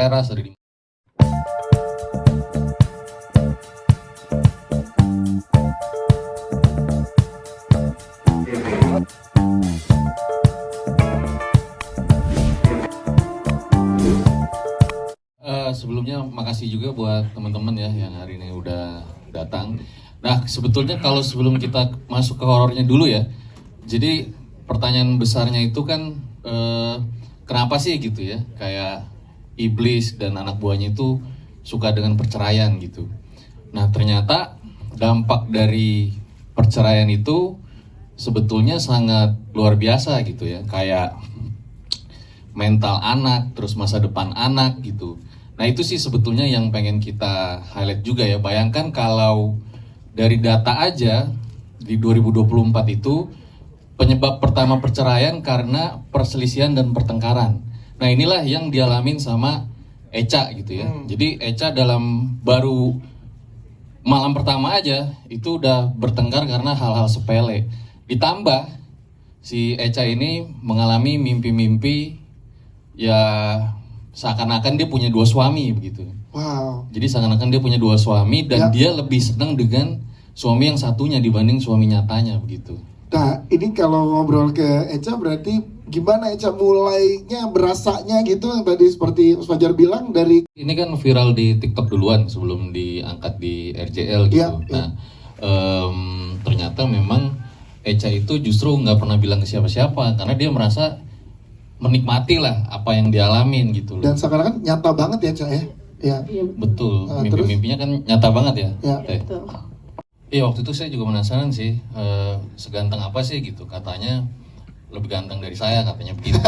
teras, ada di sebelumnya makasih juga buat teman-teman ya yang hari ini udah datang. Nah, sebetulnya kalau sebelum kita masuk ke horornya dulu ya, jadi pertanyaan besarnya itu kan kenapa sih gitu ya, kayak iblis dan anak buahnya itu suka dengan perceraian gitu. Nah, ternyata dampak dari perceraian itu sebetulnya sangat luar biasa gitu ya, kayak mental anak, terus masa depan anak gitu. Nah, itu sih sebetulnya yang pengen kita highlight juga ya. Bayangkan kalau dari data aja di 2024 itu penyebab pertama perceraian karena perselisihan dan pertengkaran. Nah, inilah yang dialamin sama Echa gitu ya. Jadi Echa dalam baru malam pertama aja itu udah bertengkar karena hal-hal sepele. Ditambah si Echa ini mengalami mimpi-mimpi ya seakan-akan dia punya dua suami begitu. Wow. Jadi seakan-akan dia punya dua suami dan dia lebih senang dengan suami yang satunya dibanding suami nyatanya begitu. Nah, ini kalau ngobrol ke Echa berarti gimana Echa mulainya berasanya gitu yang tadi seperti Mas Fajar bilang dari Ini kan viral di TikTok duluan sebelum diangkat di RJL gitu. Nah, ternyata memang Echa itu justru nggak pernah bilang ke siapa-siapa karena dia merasa menikmati lah apa yang dialamin gitu loh. Dan sekarang kan nyata banget ya Echa ya. Ya. Betul, mimpi-mimpinya kan nyata banget ya. Ya. Iya, waktu itu saya juga penasaran sih, seganteng apa sih gitu, katanya lebih ganteng dari saya katanya begitu.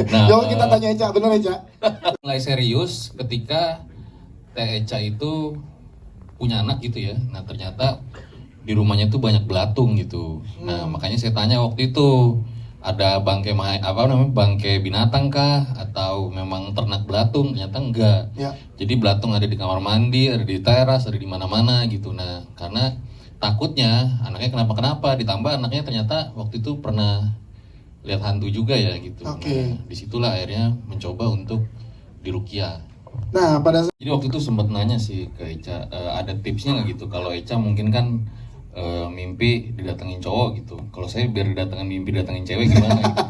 Nah, Coba kita tanya Echa, bener Echa? mulai serius ketika Teh Echa itu punya anak gitu ya. Nah, ternyata di rumahnya tuh banyak belatung gitu. Nah, makanya saya tanya waktu itu, ada bangkai binatang kah atau memang ternak belatung? Ternyata enggak. Ya. Jadi belatung ada di kamar mandi, ada di teras, ada di mana-mana gitu. Nah, karena takutnya anaknya kenapa-kenapa, ditambah anaknya ternyata waktu itu pernah lihat hantu juga ya gitu. Oke. Nah, disitulah akhirnya mencoba untuk diruqyah. Nah, pada saat Jadi waktu itu sempat nanya sih ke Echa, ada tipsnya nggak gitu? Kalau Echa mungkin kan mimpi didatengin cowok gitu. Kalau saya biar didatengin mimpi datengin cewek gimana gitu.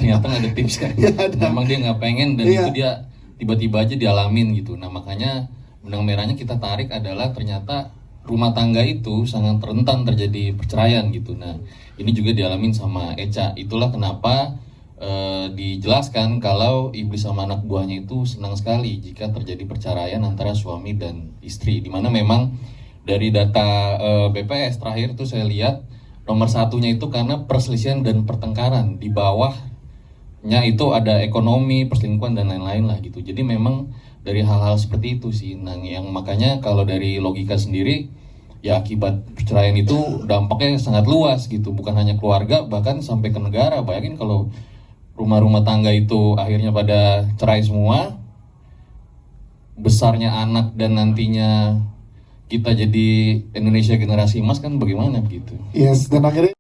Ternyata nggak ada tips kan. Memang dia nggak pengen dan itu dia tiba-tiba aja dialamin gitu. Nah, makanya benang merahnya kita tarik adalah ternyata rumah tangga itu sangat rentan terjadi perceraian gitu. Nah, ini juga dialamin sama Echa. Itulah kenapa dijelaskan kalau iblis sama anak buahnya itu senang sekali jika terjadi perceraian antara suami dan istri. Dimana memang dari data BPS terakhir tuh saya lihat nomor satunya itu karena perselisihan dan pertengkaran. Di bawahnya itu ada ekonomi, perselingkuhan dan lain-lain lah gitu. Jadi memang dari hal-hal seperti itu sih. Nah, yang makanya kalau dari logika sendiri ya akibat perceraian itu dampaknya sangat luas gitu. Bukan hanya keluarga, bahkan sampai ke negara. Bayangin kalau rumah-rumah tangga itu akhirnya pada cerai semua, besarnya anak dan nantinya kita jadi Indonesia generasi emas kan bagaimana begitu? yes, dan akhirnya